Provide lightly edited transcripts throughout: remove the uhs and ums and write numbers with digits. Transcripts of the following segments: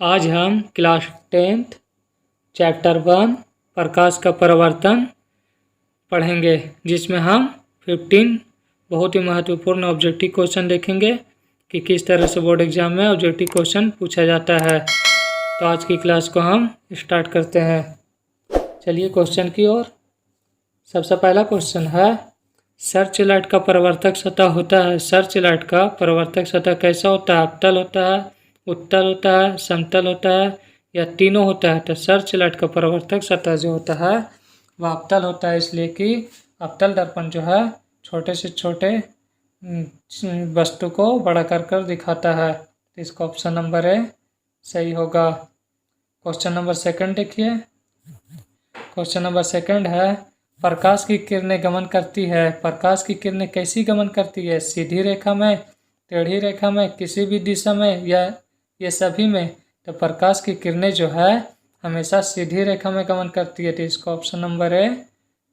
आज हम class 10th chapter 1 प्रकाश का परिवर्तन पढ़ेंगे, जिसमें हम 15 बहुत ही महत्वपूर्ण ऑब्जेक्टिव क्वेश्चन देखेंगे कि किस तरह से बोर्ड एग्जाम में ऑब्जेक्टिव क्वेश्चन पूछा जाता है। तो आज की क्लास को हम स्टार्ट करते हैं। चलिए क्वेश्चन की ओर। सबसे पहला क्वेश्चन है, सर्च लाइट का परावर्तक सतह होता है। सर्च लाइट का परावर्तक सतह कैसा होता है? अवतल होता है, उत्तल होता है, समतल होता है या तीनों होता है? तो सर्च लाइट का परावर्तक सतह जो होता है वह अवतल होता है, इसलिए कि अवतल दर्पण जो है छोटे से छोटे वस्तु को बड़ा कर दिखाता है। तो इसका ऑप्शन नंबर ए सही होगा। क्वेश्चन नंबर सेकंड देखिए। क्वेश्चन नंबर सेकंड है, प्रकाश की किरणें गमन करती है। प्रकाश की किरणें कैसी गमन करती है? सीधी रेखा में, टेढ़ी रेखा में, किसी भी दिशा में या ये सभी में? तो प्रकाश की किरणें जो है हमेशा सीधी रेखा में गमन करती है, तो इसका ऑप्शन नंबर ए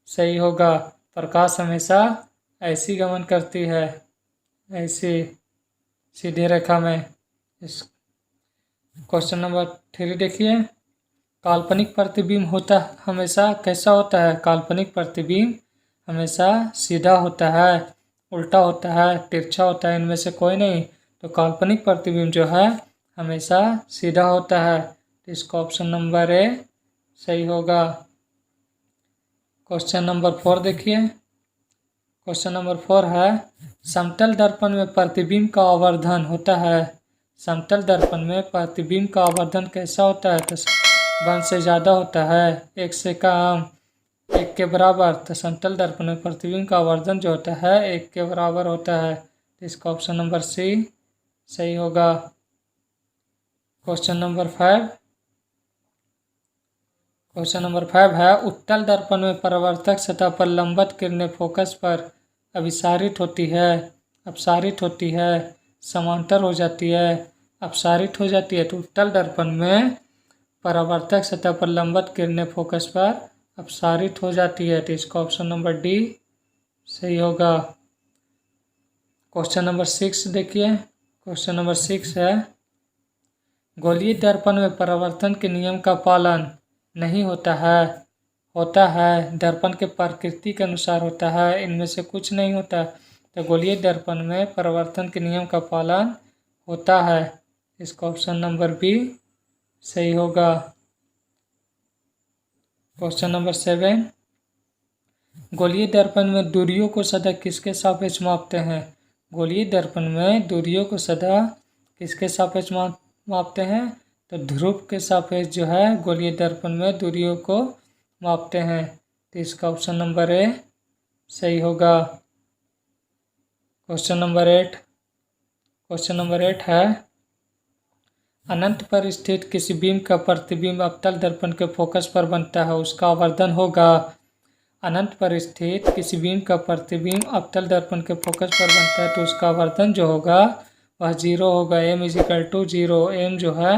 सही होगा। प्रकाश हमेशा ऐसी गमन करती है, ऐसी सीधी रेखा में। इस क्वेश्चन नंबर 3 देखिए। काल्पनिक प्रतिबिंब होता हमेशा कैसा होता है? काल्पनिक प्रतिबिंब हमेशा सीधा होता है, उल्टा होता है, तिरछा होता है, इनमें से कोई नहीं। तो काल्पनिक प्रतिबिंब जो है हमेशा सीधा होता है, तो इसका ऑप्शन नंबर ए सही होगा। क्वेश्चन नंबर 4 देखिए। क्वेश्चन नंबर 4 है, समतल दर्पण में प्रतिबिंब का आवर्धन होता है। समतल दर्पण में प्रतिबिंब का आवर्धन कैसा होता है? तो 1 से ज़्यादा होता है, 1 से कम, 1 के बराबर। तो समतल दर्पण में प्रतिबिंब का आवर्धन जो होता है 1 के बराबर होता है, तो इसका ऑप्शन नंबर सी सही होगा। Question number 5। क्वेश्चन नंबर 5 है, उत्तल दर्पण में परावर्तक सतह पर लंबवत किरणें फोकस पर अभिसारित होती है, अपसारित होती है, समांतर हो जाती है, अपसारित हो जाती है। तो उत्तल दर्पण में परावर्तक सतह पर लंबवत किरणें फोकस पर अपसारित हो जाती है, तो इसका ऑप्शन नंबर डी सही होगा। क्वेश्चन नंबर 6 देखिए। क्वेश्चन नंबर 6 है, गोलीय दर्पण में परावर्तन के नियम का पालन नहीं होता है। होता है, दर्पण के प्रकृति के अनुसार होता है, इनमें से कुछ नहीं होता। तो गोलीय दर्पण में परावर्तन के नियम का पालन होता है, इसका ऑप्शन नंबर बी सही होगा। क्वेश्चन नंबर 7, गोलीय दर्पण में दूरियों को सदा किसके सापेक्ष मापते हैं? गोलीय दर्पण में दूरियों को सदा किसके सापेक्ष मापते हैं? तो ध्रुव के सापेक्ष जो है गोलीय दर्पण में दूरियों को मापते हैं, तो इसका ऑप्शन नंबर ए सही होगा। Question number 8। क्वेश्चन नंबर 8 है, अनंत पर स्थित किसी बीम का प्रतिबिंब अवतल दर्पण के फोकस पर बनता है, उसका आवर्धन होगा। अनंत पर स्थित किसी बीम का प्रतिबिंब अवतल दर्पण के फोकस पर बनता है, तो उसका आवर्धन जो होगा वह 0 होगा। m=0। m जो है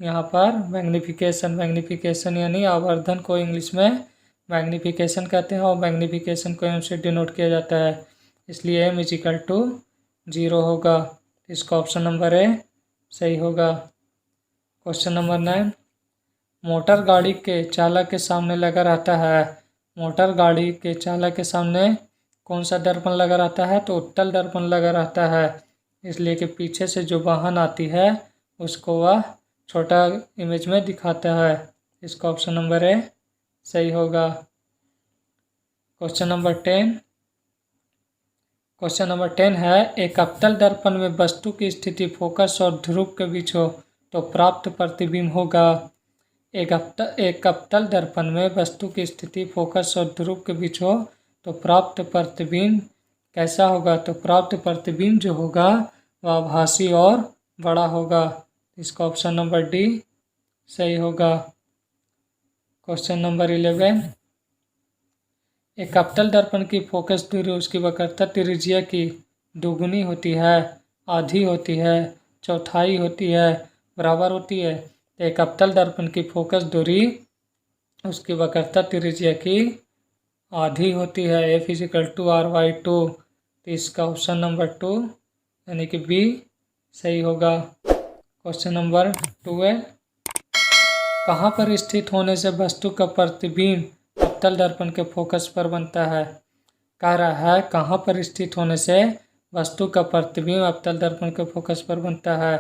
यहाँ पर मैग्नीफिकेशन यानी आवर्धन को इंग्लिश में मैग्नीफिकेशन कहते हैं और मैग्नीफिकेशन को m से डिनोट किया जाता है, इसलिए m=0 होगा। इसका ऑप्शन नंबर ए सही होगा। क्वेश्चन नंबर 9, मोटर गाड़ी के चालक के सामने लगा रहता है। मोटर गाड़ी के चालक के सामने कौन सा दर्पण लगा रहता है? तो उत्तल दर्पण लगा रहता है, इसलिए कि पीछे से जो वाहन आती है उसको वह छोटा इमेज में दिखाता है, इसका ऑप्शन नंबर ए सही होगा। Question number 10। क्वेश्चन नंबर 10 है, एक अवतल दर्पण में वस्तु की स्थिति फोकस और ध्रुव के बीच हो तो प्राप्त प्रतिबिंब होगा। एक अवतल दर्पण में वस्तु की स्थिति फोकस और ध्रुव के बीच हो तो प्राप्त प्रतिबिंब कैसा होगा? तो प्राप्त प्रतिबिंब जो होगा वह आभासी और बड़ा होगा, इसका ऑप्शन नंबर डी सही होगा। क्वेश्चन नंबर 11, एक अवतल दर्पण की फोकस दूरी उसकी वक्रता त्रिज्या की दोगुनी होती है, आधी होती है, चौथाई होती है, बराबर होती है। एक अवतल दर्पण की फोकस दूरी उसकी वक्रता त्रिज्या की आधी होती है, F=r/2। तो इसका ऑप्शन नंबर 2 यानी कि बी सही होगा। क्वेश्चन नंबर 12, कहाँ पर स्थित होने से वस्तु का प्रतिबिंब अवतल दर्पण के फोकस पर बनता है। कह रहा है कहाँ पर स्थित होने से वस्तु का प्रतिबिंब अवतल दर्पण के फोकस पर बनता है।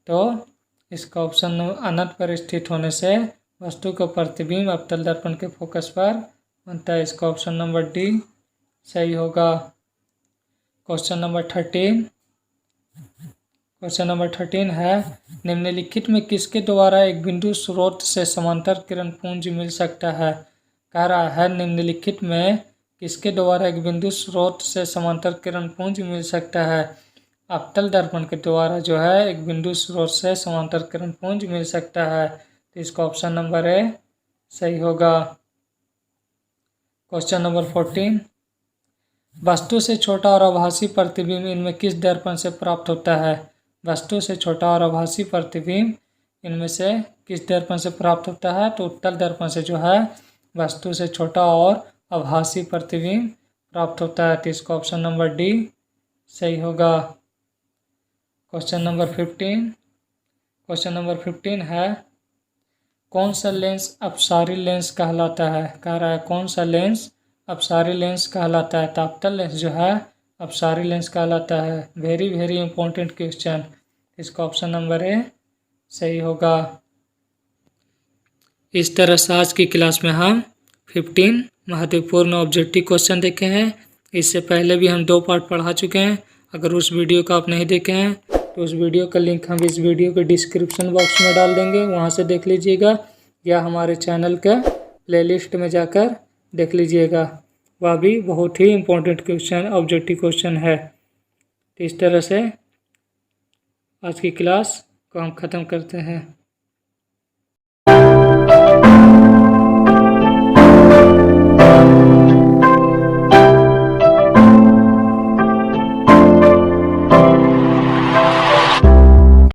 तो इसका ऑप्शन अनंत पर स्थित होने से वस्तु का प्रतिबिंब अवतल दर्पण के फोकस पर बनता है। इसका ऑप्शन नंबर डी सही होगा। Question number 13। क्वेश्चन नंबर 13 है निम्नलिखित में किसके द्वारा एक बिंदु स्रोत से समांतर किरण पुंज मिल सकता है। कह रहा है निम्नलिखित में किसके द्वारा एक बिंदु स्रोत से समांतर किरण पुंज मिल सकता है। अवतल दर्पण के द्वारा जो है एक बिंदु स्रोत से समांतर किरण पुंज मिल सकता है। तो इसका ऑप्शन नंबर ए सही होगा। Question number 14। वस्तु से छोटा और आभासी प्रतिबिंब इनमें किस दर्पण से प्राप्त होता है। वस्तु से छोटा और आभासी प्रतिबिंब इनमें से किस दर्पण से प्राप्त होता है। तो उत्तल दर्पण से जो है वस्तु से छोटा और आभासी प्रतिबिंब प्राप्त होता है। तो इसका ऑप्शन नंबर डी सही होगा। Question number 15। क्वेश्चन नंबर 15 है कौन सा लेंस अपसारी लेंस कहलाता है। कह रहा है कौन सा लेंस अपसारी लेंस कहलाता है। तो अवतल लेंस जो है अपसारी लेंस कहलाता है। Very very important question. इसका ऑप्शन नंबर ए सही होगा। इस तरह से आज की क्लास में हम 15 महत्वपूर्ण ऑब्जेक्टिव क्वेश्चन देखे हैं। इससे पहले भी हम 2 पार्ट पढ़ा चुके हैं। अगर उस वीडियो को आप नहीं देखे हैं तो उस वीडियो का लिंक हम इस वीडियो के डिस्क्रिप्शन बॉक्स में डाल देंगे, वहां से देख लीजिएगा या हमारे चैनल का प्लेलिस्ट में जाकर देख लीजिएगा। वह भी बहुत ही इम्पोर्टेंट क्वेश्चन ऑब्जेक्टिव क्वेश्चन है। तो इस तरह से आज की क्लास को हम ख़त्म करते हैं।